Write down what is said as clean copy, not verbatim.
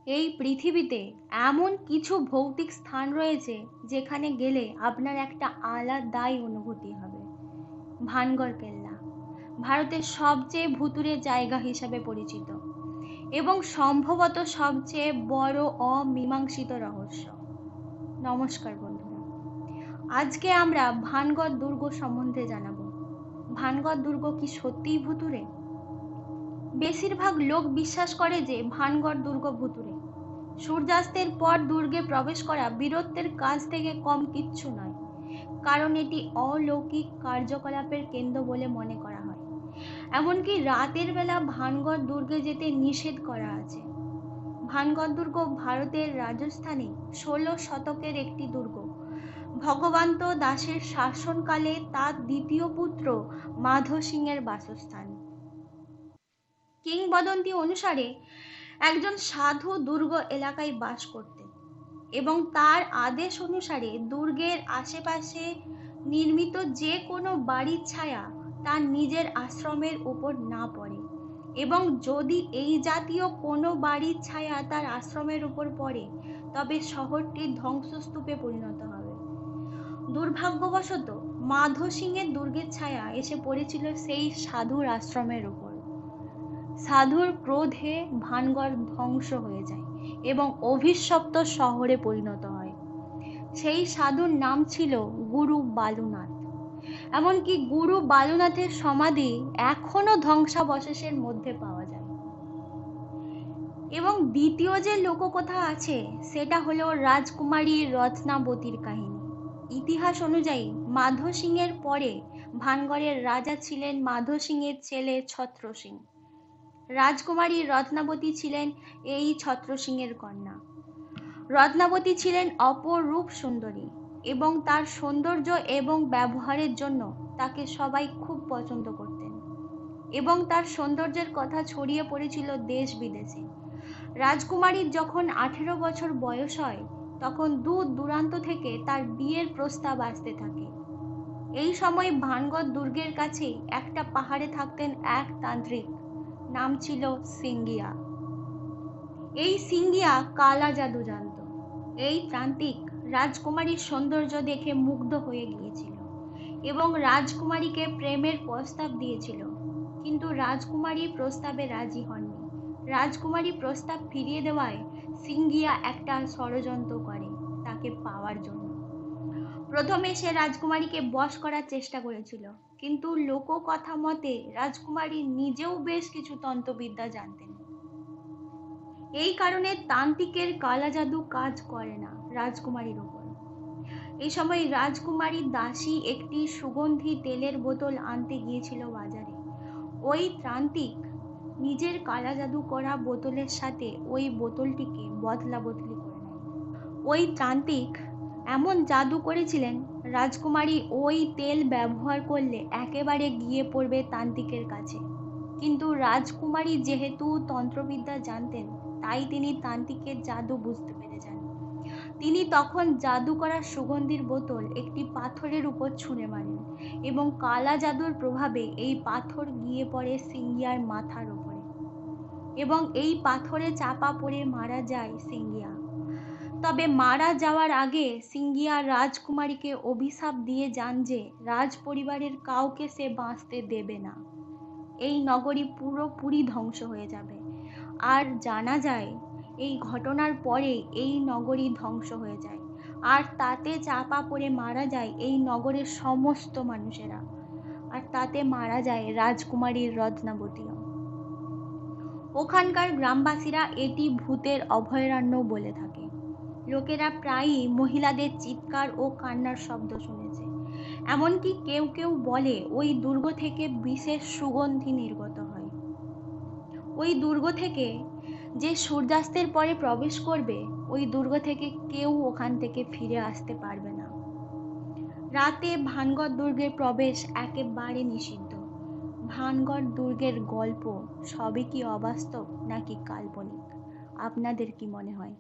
এই পৃথিবীতে এমন কিছু ভৌতিক স্থান রয়েছে যেখানে গেলে আপনার একটা আলাদাই অনুভূতি হবে। ভানগড় কেল্লা ভারতের সবচেয়ে ভুতুড়ে জায়গা হিসাবে পরিচিত এবং সম্ভবত সবচেয়ে বড় অমীমাংসিত রহস্য। নমস্কার বন্ধুরা, আজকে আমরা ভানগড় দুর্গ সম্বন্ধে জানাবো। ভানগড় দুর্গ কি সত্যিই ভুতুড়ে? বেশিরভাগ লোক বিশ্বাস করে যে ভানগড় দুর্গ ভুতুড়ে। সূর্যাস্তের পর দুর্গে প্রবেশ করা বীরত্বের কাজ থেকে কম কিচ্ছু নয়, কারণ এটি অলৌকিক কার্যকলাপের কেন্দ্র বলে মনে করা হয়। এমনকি রাতের বেলা ভানগড় দুর্গে যেতে নিষেধ করা আছে। ভানগড় দুর্গ ভারতের রাজস্থানে 16 শতকের একটি দুর্গ। ভগবন্ত দাসের শাসনকালে তার দ্বিতীয় পুত্র মাধো সিংয়ের বাসস্থান। কিংবদন্তি অনুসারে একজন সাধু দুর্গ এলাকায় বাস করতেন এবং তার আদেশ অনুসারে দুর্গের আশেপাশে নির্মিত যে কোনো বাড়ির ছায়া তার নিজের আশ্রমের উপর না পড়ে, এবং যদি এই জাতীয় কোনো বাড়ির ছায়া তার আশ্রমের উপর পড়ে তবে শহরটি ধ্বংসস্তূপে পরিণত হবে। দুর্ভাগ্যবশত মাধো সিংয়ের দুর্গের ছায়া এসে পড়েছিল সেই সাধুর আশ্রমের উপর। সাধুর ক্রোধে ভানগড় ধ্বংস হয়ে যায় এবং অভিশপ্ত শহরে পরিণত হয়। সেই সাধুর নাম ছিল গুরু বালুনাথ। এমনকি গুরু বালুনাথের সমাধি এখনো ধ্বংসাবশেষের মধ্যে পাওয়া যায়। এবং দ্বিতীয় যে লোককথা আছে সেটা হলো রাজকুমারী রত্নাবতীর কাহিনী। ইতিহাস অনুযায়ী মাধো সিংয়ের পরে ভানগড়ের রাজা ছিলেন মাধো সিংয়ের ছেলে ছত্র সিং। রাজকুমারী রত্নাবতী ছিলেন এই ছত্র সিংয়ের কন্যা। রত্নাবতী ছিলেন অপরূপ সুন্দরী এবং তার সৌন্দর্য এবং ব্যবহারের জন্য তাকে সবাই খুব পছন্দ করতেন এবং তার সৌন্দর্যের কথা ছড়িয়ে পড়েছিল দেশ বিদেশে। রাজকুমারীর যখন 18 বছর বয়স হয় তখন দূর দূরান্ত থেকে তার বিয়ের প্রস্তাব আসতে থাকে। এই সময় ভানগড় দুর্গের কাছে একটা পাহাড়ে থাকতেন এক তান্ত্রিক, নাম ছিল সিঙ্গিয়া। এই সিঙ্গিয়া কালা জাদু জানত। এই তান্ত্রিক রাজকুমারীর সৌন্দর্য দেখে মুগ্ধ হয়ে গিয়েছিল এবং রাজকুমারীকে প্রেমের প্রস্তাব দিয়েছিল, কিন্তু রাজকুমারী প্রস্তাবে রাজি হননি। রাজকুমারী প্রস্তাব ফিরিয়ে দেওয়ায় সিঙ্গিয়া একটা ষড়যন্ত্র করে তাকে পাওয়ার জন্য। প্রথমে সে রাজকুমারীকে বশ করার চেষ্টা করেছিল, কিন্তু লোককথা মতে রাজকুমারী নিজেও বেশ কিছু তন্ত্রবিদ্যা জানতেন। এই কারণে তান্ত্রিকের কালা জাদু কাজ করে না রাজকুমারীর উপর। এই সময় রাজকুমারীর দাসী একটি সুগন্ধি তেলের বোতল আনতে গিয়েছিল বাজারে। ওই তান্ত্রিক নিজের কালা জাদু করা বোতলের সাথে ওই বোতলটিকে বদলা বদলি করে নেয়। ওই তান্ত্রিক এমন জাদু করেছিলেন রাজকুমারী ওই তেল ব্যবহার করলে একেবারে গিয়ে পড়বে তান্ত্রিকের কাছে। কিন্তু রাজকুমারী যেহেতু তন্ত্রবিদ্যা জানতেন তাই তিনি তান্ত্রিকের জাদু বুঝতে পেরে যান। তিনি তখন জাদু করা সুগন্ধির বোতল একটি পাথরের উপর ছুঁড়ে মারেন এবং কালা জাদুর প্রভাবে এই পাথর গিয়ে পড়ে সিঙ্গিয়ার মাথার উপরে এবং এই পাথরে চাপা পড়ে মারা যায় সিঙ্গিয়া। তবে মারা যাওয়ার আগে সিঙ্গিয়া রাজকুমারীকে অভিশাপ দিয়ে যান যে রাজ পরিবারের কাউকে সে বাঁচতে দেবে না। এই নগরী পুরোপুরি ধ্বংস হয়ে যাবে। আর জানা যায় এই ঘটনার পরে এই নগরী ধ্বংস হয়ে যায়, আর তাতে চাপা পড়ে মারা যায় এই নগরের সমস্ত মানুষেরা, আর তাতে মারা যায় রাজকুমারীর রত্নাবতীও। ওখানকার গ্রামবাসীরা এটি ভূতের অভয়ারণ্য বলে থাকে। লোকেরা প্রায়ই মহিলাদের চিৎকার ও কান্নার শব্দ শুনেছে। এমনকি কেউ কেউ বলে ওই দুর্গ থেকে বিশেষ সুগন্ধি নির্গত হয়। ওই দুর্গ থেকে যে সূর্যাস্তের পরে প্রবেশ করবে ওই দুর্গ থেকে কেউ ওখান থেকে ফিরে আসতে পারবে না। রাতে ভানগড় দুর্গের প্রবেশ একেবারে নিষিদ্ধ। ভানগড় দুর্গের গল্প সবই কি অবাস্তব নাকি কাল্পনিক? আপনাদের কি মনে হয়?